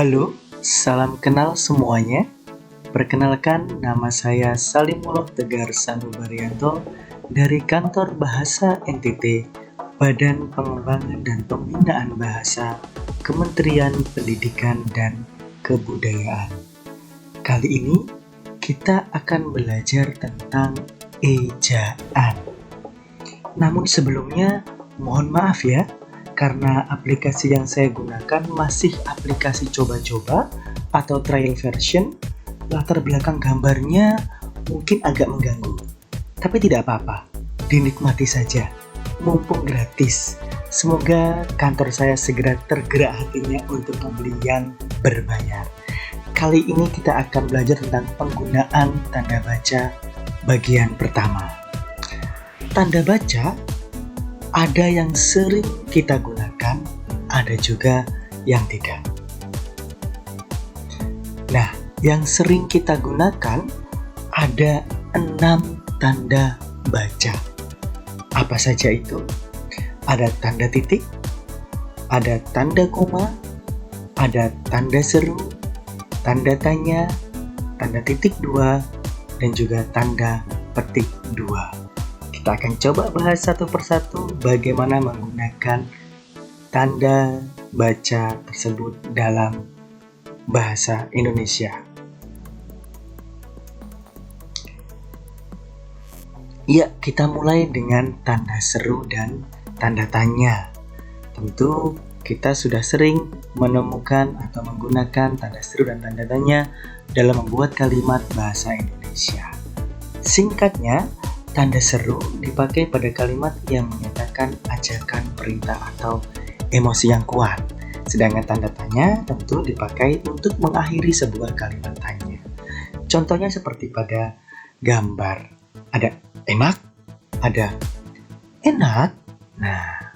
Halo, salam kenal semuanya. Perkenalkan, nama saya Salimullah Tegar Sanubarianto dari Kantor Bahasa NTT, Badan Pengembangan dan Pembinaan Bahasa, Kementerian Pendidikan dan Kebudayaan. Kali ini kita akan belajar tentang ejaan. Namun sebelumnya, mohon maaf ya, karena aplikasi yang saya gunakan masih aplikasi coba-coba atau trial version, latar belakang gambarnya mungkin agak mengganggu. Tapi tidak apa-apa, dinikmati saja, mumpung gratis. Semoga kantor saya segera tergerak hatinya untuk membeli yang berbayar. Kali ini kita akan belajar tentang penggunaan tanda baca bagian pertama. Tanda baca ada yang sering kita gunakan, ada juga yang tidak. Nah, yang sering kita gunakan ada 6 tanda baca. Apa saja itu? Ada tanda titik, ada tanda koma, ada tanda seru, tanda tanya, tanda titik 2, dan juga tanda petik 2. Kita akan coba bahas satu persatu bagaimana menggunakan tanda baca tersebut dalam bahasa Indonesia. Ya, kita mulai dengan tanda seru dan tanda tanya. Tentu kita sudah sering menemukan atau menggunakan tanda seru dan tanda tanya dalam membuat kalimat bahasa Indonesia. Singkatnya, tanda seru dipakai pada kalimat yang menyatakan ajakan, perintah, atau emosi yang kuat. Sedangkan tanda tanya tentu dipakai untuk mengakhiri sebuah kalimat tanya. Contohnya seperti pada gambar. Ada enak, ada enak. Nah,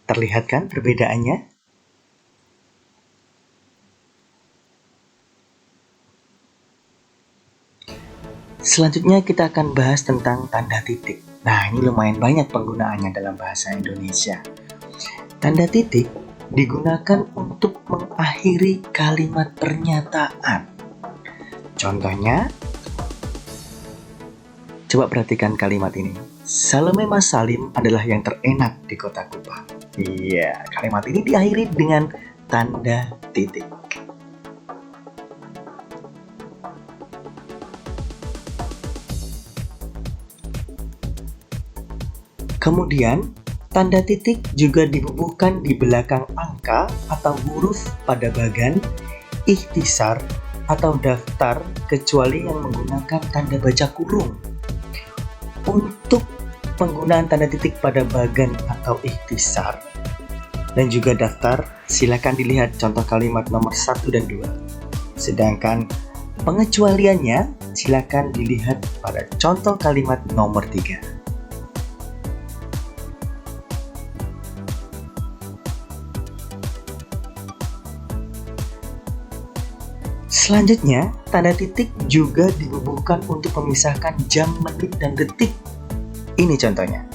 terlihat kan perbedaannya? Selanjutnya kita akan bahas tentang tanda titik. Nah, ini lumayan banyak penggunaannya dalam bahasa Indonesia. Tanda titik digunakan untuk mengakhiri kalimat pernyataan. Contohnya, coba perhatikan kalimat ini. Salome Mas Salim adalah yang terenak di kota Kupang. Iya, kalimat ini diakhiri dengan tanda titik. Kemudian, tanda titik juga dibubuhkan di belakang angka atau huruf pada bagan, ikhtisar, atau daftar kecuali yang menggunakan tanda baca kurung. Untuk penggunaan tanda titik pada bagan atau ikhtisar dan juga daftar, silakan dilihat contoh kalimat nomor 1 dan 2. Sedangkan pengecualiannya silakan dilihat pada contoh kalimat nomor 3. Selanjutnya, tanda titik juga dibubuhkan untuk memisahkan jam, menit, dan detik. Ini contohnya.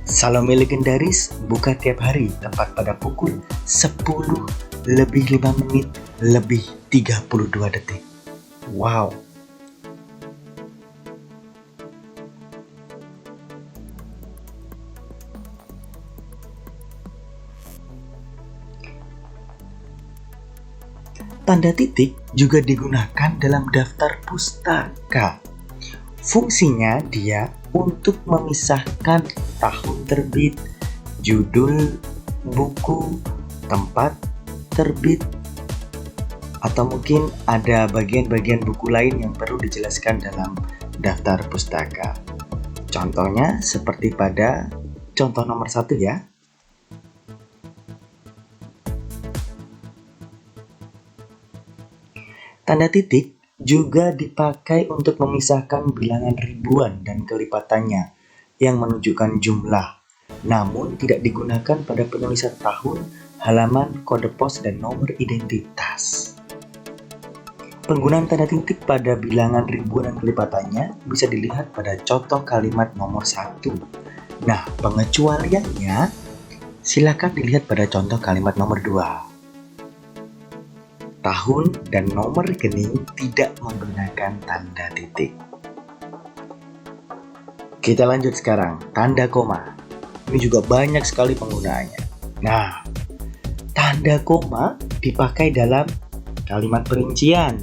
Salome legendaris buka tiap hari tepat pada pukul 10 lebih 5 menit lebih 32 detik. Wow. Tanda titik juga digunakan dalam daftar pustaka. Fungsinya dia untuk memisahkan tahun terbit, judul buku, tempat terbit, atau mungkin ada bagian-bagian buku lain yang perlu dijelaskan dalam daftar pustaka. Contohnya seperti pada contoh nomor 1 ya. Tanda titik juga dipakai untuk memisahkan bilangan ribuan dan kelipatannya yang menunjukkan jumlah, namun tidak digunakan pada penulisan tahun, halaman, kode pos, dan nomor identitas. Penggunaan tanda titik pada bilangan ribuan dan kelipatannya bisa dilihat pada contoh kalimat nomor 1. Nah, pengecualiannya silakan dilihat pada contoh kalimat nomor 2. tahun dan nomor rekening tidak menggunakan tanda titik. Kita lanjut sekarang, tanda koma. Ini juga banyak sekali penggunaannya. Nah, tanda koma dipakai dalam kalimat perincian,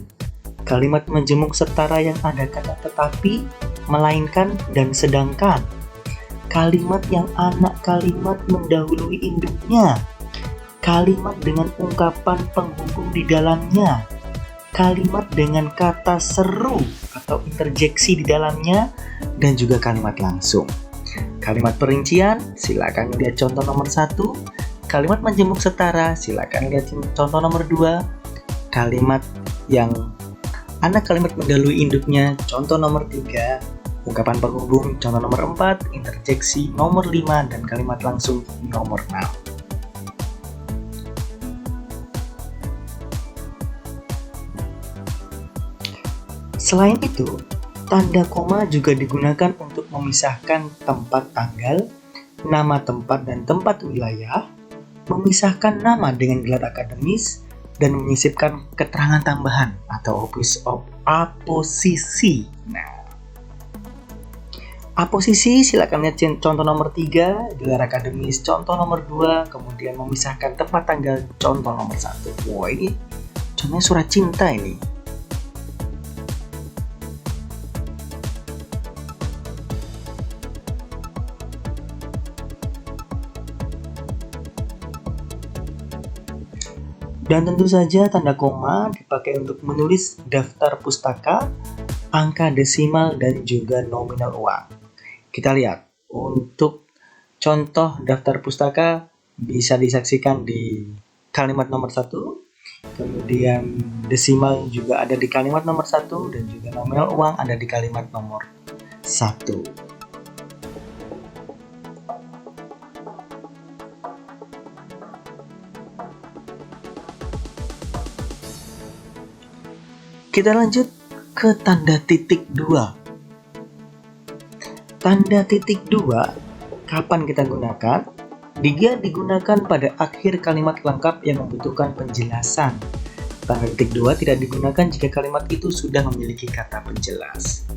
kalimat menjemuk setara yang ada kata tetapi, melainkan, dan sedangkan, kalimat yang anak kalimat mendahului induknya, kalimat dengan ungkapan penghubung di dalamnya, kalimat dengan kata seru atau interjeksi di dalamnya, dan juga kalimat langsung. Kalimat perincian, silakan lihat contoh nomor 1. Kalimat menjemuk setara, silakan lihat contoh nomor 2. Kalimat yang anak kalimat mendahului induknya, contoh nomor 3. Ungkapan penghubung, contoh nomor 4. Interjeksi nomor 5, dan kalimat langsung nomor 6. Selain itu, tanda koma juga digunakan untuk memisahkan tempat tanggal, nama tempat dan tempat wilayah, memisahkan nama dengan gelar akademis, dan menyisipkan keterangan tambahan atau aposisi. Nah, aposisi silakan lihat contoh nomor 3, gelar akademis contoh nomor 2, kemudian memisahkan tempat tanggal contoh nomor 1. Wah, ini contohnya surat cinta ini. Dan tentu saja tanda koma dipakai untuk menulis daftar pustaka, angka desimal, dan juga nominal uang. Kita lihat, untuk contoh daftar pustaka bisa disaksikan di kalimat nomor 1, kemudian desimal juga ada di kalimat nomor 1, dan juga nominal uang ada di kalimat nomor 1. Kita lanjut ke tanda titik 2. Tanda titik 2, kapan kita gunakan? Dia digunakan pada akhir kalimat lengkap yang membutuhkan penjelasan. Tanda titik 2 tidak digunakan jika kalimat itu sudah memiliki kata penjelas.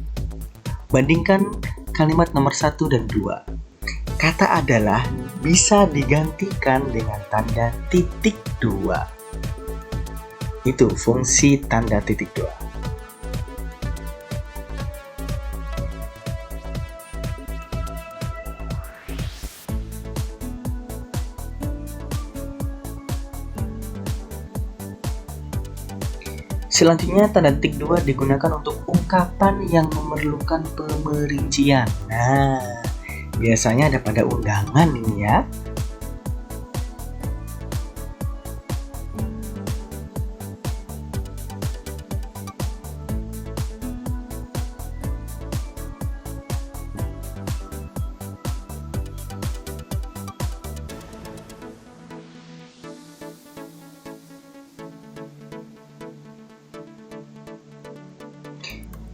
Bandingkan kalimat nomor 1 dan 2. Kata adalah bisa digantikan dengan tanda titik 2. Itu fungsi tanda titik 2. Selanjutnya, tanda titik 2 digunakan untuk ungkapan yang memerlukan pemerincian. Nah, biasanya ada pada undangan ini ya.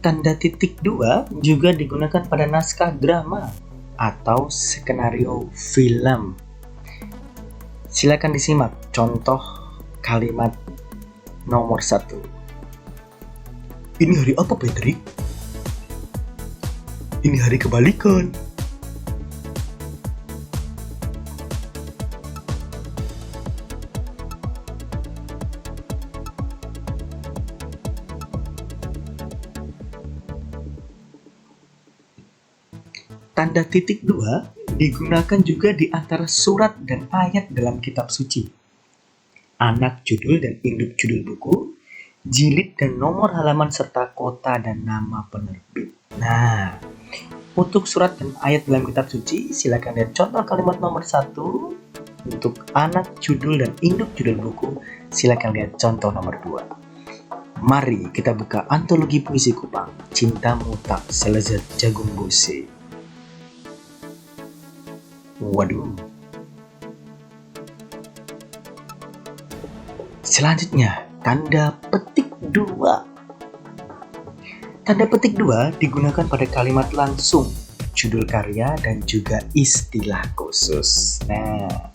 Tanda titik 2 juga digunakan pada naskah drama atau skenario film. Silakan disimak contoh kalimat nomor 1. Ini hari apa, Patrick? Ini hari kebalikan. Tanda titik 2 digunakan juga di antara surat dan ayat dalam kitab suci. Anak judul dan induk judul buku, jilid dan nomor halaman serta kota dan nama penerbit. Nah, untuk surat dan ayat dalam kitab suci, silakan lihat contoh kalimat nomor 1. Untuk anak judul dan induk judul buku, silakan lihat contoh nomor 2. Mari kita buka antologi puisi Kupang, Cintamu Tak Selezat Jagung Bose. Waduh. Selanjutnya, tanda petik 2. Tanda petik 2 digunakan pada kalimat langsung, judul karya, dan juga istilah khusus. Nah,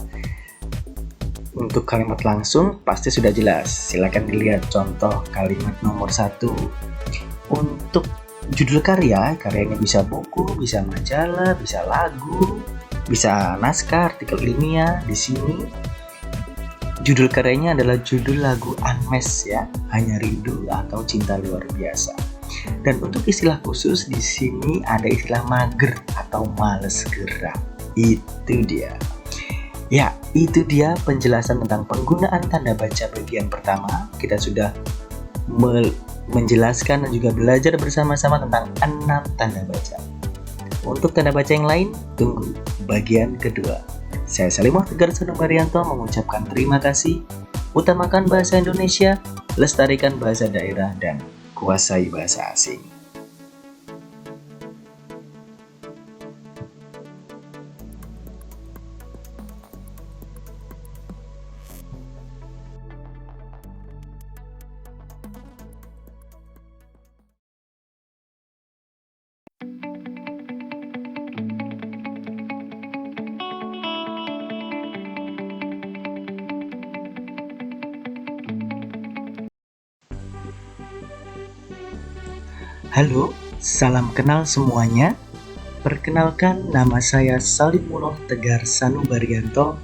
Untuk kalimat langsung pasti sudah jelas. Silakan dilihat contoh kalimat nomor 1. Untuk judul karyanya bisa buku, bisa majalah, bisa lagu, bisa naskah, artikel ilmiah. Di sini judul karyanya adalah judul lagu Unmesh ya, Hanya Rindu atau Cinta Luar Biasa. Dan untuk istilah khusus di sini ada istilah mager atau males gerak. Itu dia. Ya, itu dia penjelasan tentang penggunaan tanda baca bagian pertama. Kita sudah menjelaskan dan juga belajar bersama-sama tentang 6 tanda baca. Untuk tanda baca yang lain, tunggu bagian kedua. Saya Salimullah Tegar Sanubarianto mengucapkan terima kasih. Utamakan bahasa Indonesia, lestarikan bahasa daerah, dan kuasai bahasa asing. Halo, salam kenal semuanya. Perkenalkan, nama saya Salimullah Tegar Sanubarianto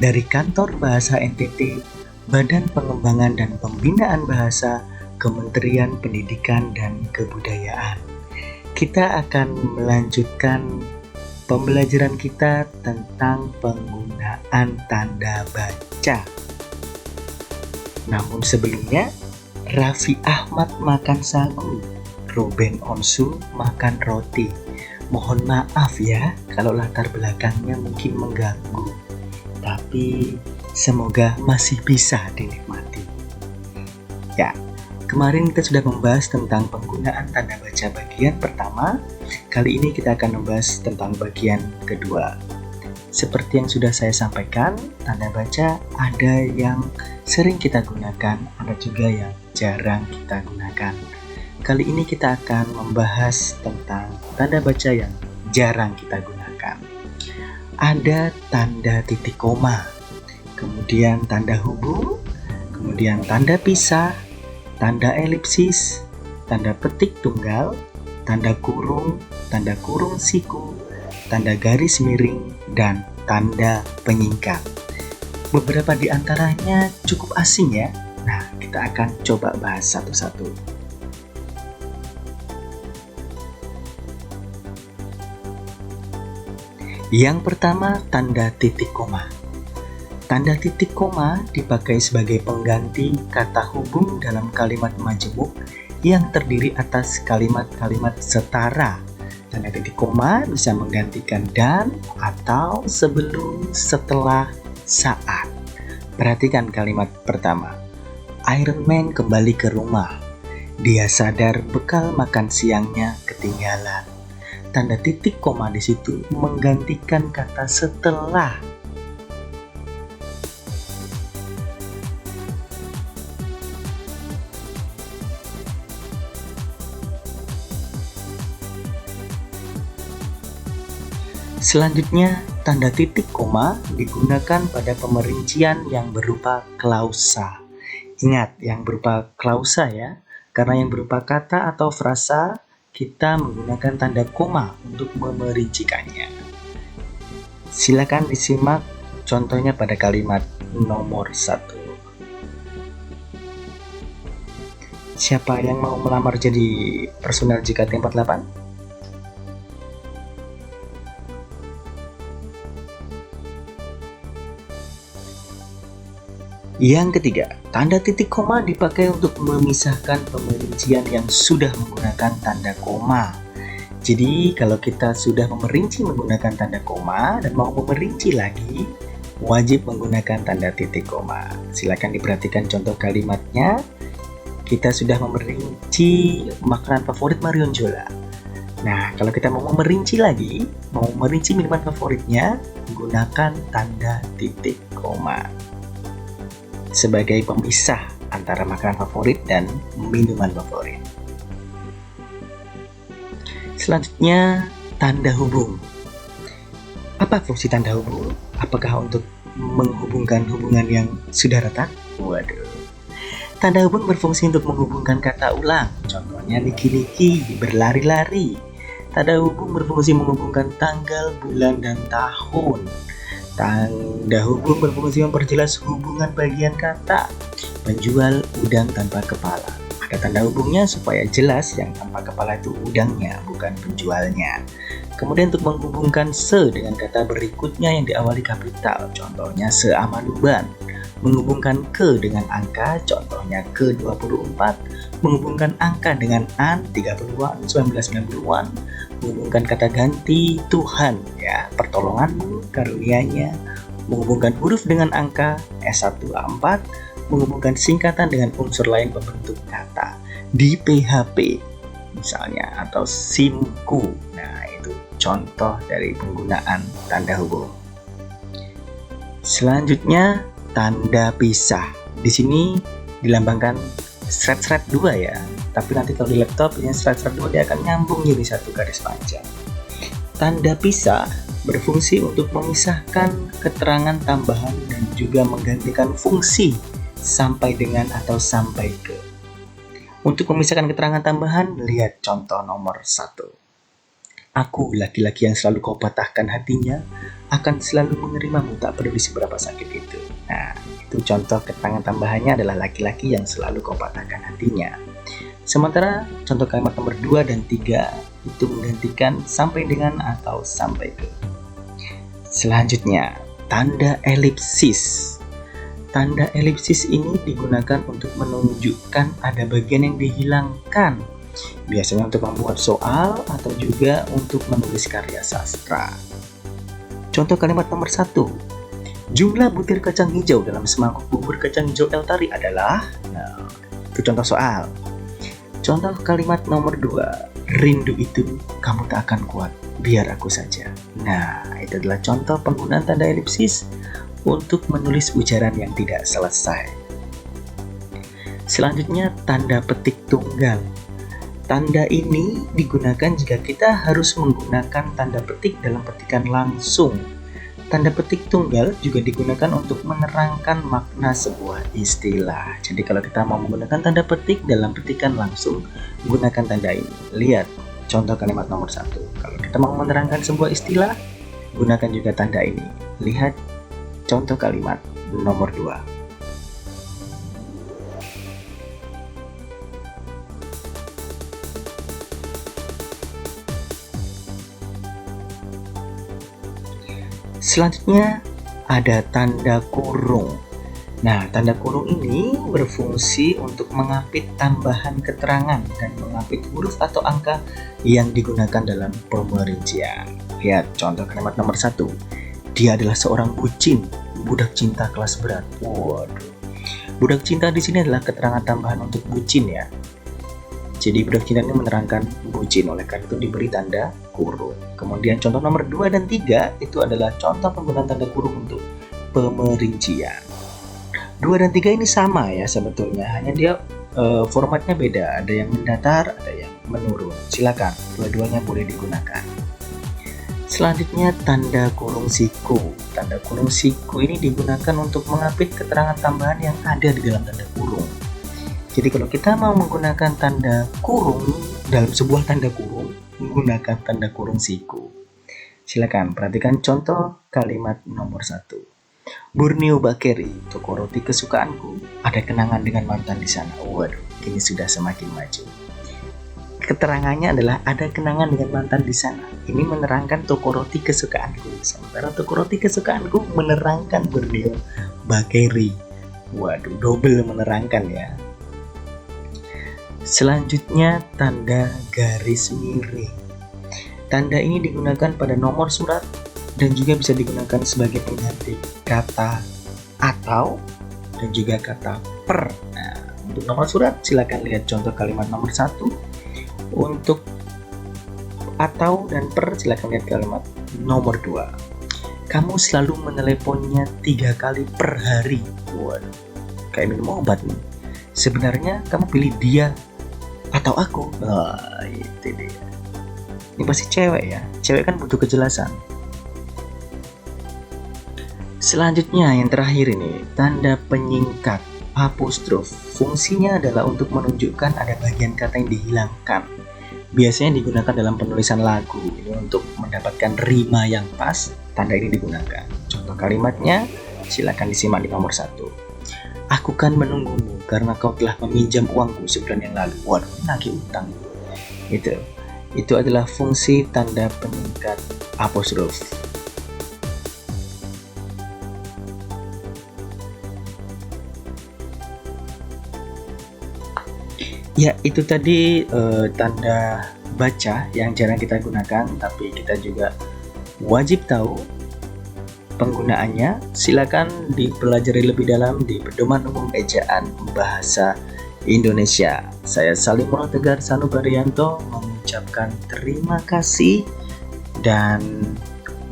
dari Kantor Bahasa NTT, Badan Pengembangan dan Pembinaan Bahasa, Kementerian Pendidikan dan Kebudayaan. Kita akan melanjutkan pembelajaran kita tentang penggunaan tanda baca. Namun sebelumnya, Raffi Ahmad makan sagu, Ruben Onsu makan roti. Mohon maaf ya kalau latar belakangnya mungkin mengganggu, tapi semoga masih bisa dinikmati. Ya, kemarin kita sudah membahas tentang penggunaan tanda baca bagian pertama. Kali ini kita akan membahas tentang bagian kedua. Seperti yang sudah saya sampaikan, tanda baca ada yang sering kita gunakan, ada juga yang jarang kita gunakan. Kali ini kita akan membahas tentang tanda baca yang jarang kita gunakan. Ada tanda titik koma, kemudian tanda hubung, kemudian tanda pisah, tanda elipsis, tanda petik tunggal, tanda kurung siku, tanda garis miring, dan tanda penyingkat. Beberapa di antaranya cukup asing ya. Nah, kita akan coba bahas satu-satu. Yang pertama, tanda titik koma. Tanda titik koma dipakai sebagai pengganti kata hubung dalam kalimat majemuk yang terdiri atas kalimat-kalimat setara. Tanda titik koma bisa menggantikan dan, atau, sebelum, setelah, saat. Perhatikan kalimat pertama. Iron Man kembali ke rumah. Dia sadar bekal makan siangnya ketinggalan. Tanda titik koma di situ menggantikan kata setelah. Selanjutnya, tanda titik koma digunakan pada pemerincian yang berupa klausa. Ingat, yang berupa klausa ya, karena yang berupa kata atau frasa kita menggunakan tanda koma untuk memerincikannya. Silakan disimak contohnya pada kalimat nomor 1. Siapa yang mau melamar jadi personel JKT48? Yang ketiga, tanda titik koma dipakai untuk memisahkan pemerincian yang sudah menggunakan tanda koma. Jadi, kalau kita sudah memerinci menggunakan tanda koma dan mau memerinci lagi, wajib menggunakan tanda titik koma. Silakan diperhatikan contoh kalimatnya. Kita sudah memerinci makanan favorit Marion Jola. Nah, kalau kita mau memerinci lagi, mau memerinci minuman favoritnya, gunakan tanda titik koma sebagai pemisah antara makanan favorit dan minuman favorit. Selanjutnya, tanda hubung. Apa fungsi tanda hubung? Apakah untuk menghubungkan hubungan yang sudah retak? Waduh. Tanda hubung berfungsi untuk menghubungkan kata ulang. Contohnya niki-niki, berlari-lari. Tanda hubung berfungsi menghubungkan tanggal, bulan, dan tahun. Tanda hubung berfungsi memperjelas hubungan bagian kata. Penjual udang tanpa kepala. Ada tanda hubungnya supaya jelas yang tanpa kepala itu udangnya, bukan penjualnya. Kemudian untuk menghubungkan se dengan kata berikutnya yang diawali kapital, contohnya seamanuban. Menghubungkan ke dengan angka, contohnya ke 24. Menghubungkan angka dengan an 30-an, 1990-an. Menghubungkan kata ganti Tuhan, ya, pertolonganmu, karunianya. Menghubungkan huruf dengan angka S1A4. Menghubungkan singkatan dengan unsur lain pembentuk kata di PHP misalnya, atau SIMku. Nah, itu contoh dari penggunaan tanda hubung. Selanjutnya tanda pisah. Di sini dilambangkan seret-seret 2 ya. Tapi nanti kalau di laptop ini seret-seret 2 dia akan nyambung jadi satu garis panjang. Tanda pisah berfungsi untuk memisahkan keterangan tambahan dan juga menggantikan fungsi sampai dengan atau sampai ke. Untuk memisahkan keterangan tambahan, lihat contoh nomor 1. Aku, laki-laki yang selalu kau patahkan hatinya, akan selalu menerimamu tak peduli seberapa sakit itu. Nah, itu contoh keterangan tambahannya adalah laki-laki yang selalu kau patahkan hatinya. Sementara contoh kalimat nomor 2 dan 3 itu menggantikan sampai dengan atau sampai ke. Selanjutnya, tanda elipsis. Tanda elipsis ini digunakan untuk menunjukkan ada bagian yang dihilangkan, biasanya untuk membuat soal atau juga untuk menulis karya sastra. Contoh kalimat nomor 1. Jumlah butir kacang hijau dalam semangkuk bubur kacang hijau El Tari adalah, nah, itu contoh soal. Contoh kalimat nomor 2. Rindu itu kamu tak akan kuat, biar aku saja. Nah, itu adalah contoh penggunaan tanda elipsis untuk menulis ujaran yang tidak selesai. Selanjutnya tanda petik tunggal. Tanda ini digunakan jika kita harus menggunakan tanda petik dalam petikan langsung. Tanda petik tunggal juga digunakan untuk menerangkan makna sebuah istilah. Jadi kalau kita mau menggunakan tanda petik dalam petikan langsung, gunakan tanda ini. Lihat contoh kalimat nomor 1. Kalau kita mau menerangkan sebuah istilah, gunakan juga tanda ini. Lihat contoh kalimat nomor 2. Selanjutnya ada tanda kurung. Nah, tanda kurung ini berfungsi untuk mengapit tambahan keterangan dan mengapit huruf atau angka yang digunakan dalam pemerincian. Lihat contoh kalimat nomor 1. Dia adalah seorang bucin, budak cinta kelas berat. Waduh. Budak cinta di sini adalah keterangan tambahan untuk bucin ya. Jadi budak cinta ini menerangkan bucin, oleh karena itu diberi tanda kurung. Kemudian contoh nomor 2 dan 3 itu adalah contoh penggunaan tanda kurung untuk pemerincian. 2 dan 3 ini sama ya sebetulnya, hanya dia formatnya beda. Ada yang mendatar, ada yang menurun. Silakan, dua-duanya boleh digunakan. Selanjutnya tanda kurung siku. Tanda kurung siku ini digunakan untuk mengapit keterangan tambahan yang ada di dalam tanda kurung. Jadi kalau kita mau menggunakan tanda kurung dalam sebuah tanda kurung, menggunakan tanda kurung siku. Silakan perhatikan contoh kalimat nomor 1. Borneo Bakery, toko roti kesukaanku, ada kenangan dengan mantan di sana. Waduh, ini sudah semakin maju. Keterangannya adalah ada kenangan dengan mantan di sana. Ini menerangkan toko roti kesukaanku. Sementara toko roti kesukaanku menerangkan Borneo Bakery. Waduh, double menerangkan ya. Selanjutnya tanda garis miring. Tanda ini digunakan pada nomor surat dan juga bisa digunakan sebagai pengganti kata atau dan juga kata per. Nah, untuk nomor surat silakan lihat contoh kalimat nomor 1. Untuk atau dan per silakan lihat kalimat nomor 2. Kamu selalu meneleponnya 3 kali per hari. Waduh, kayak minum obat nih. Sebenarnya kamu pilih dia atau aku? Itu dia. Ini pasti cewek ya. Cewek kan butuh kejelasan. Selanjutnya yang terakhir ini, tanda penyingkat apostrof. Fungsinya adalah untuk menunjukkan ada bagian kata yang dihilangkan. Biasanya digunakan dalam penulisan lagu. Ini untuk mendapatkan rima yang pas, tanda ini digunakan. Contoh kalimatnya, silakan disimak di nomor 1. Aku kan menunggumu karena kau telah meminjam uangku sebulan yang lalu. Waduh, nagih utang. Itu adalah fungsi tanda penyingkat apostrof. Ya, itu tadi tanda baca yang jarang kita gunakan, tapi kita juga wajib tahu penggunaannya. Silakan dipelajari lebih dalam di Pedoman Umum Ejaan Bahasa Indonesia. Saya Salimullah Tegar Sanubarianto mengucapkan terima kasih dan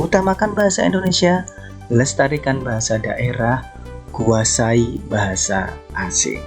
utamakan bahasa Indonesia, lestarikan bahasa daerah, kuasai bahasa asing.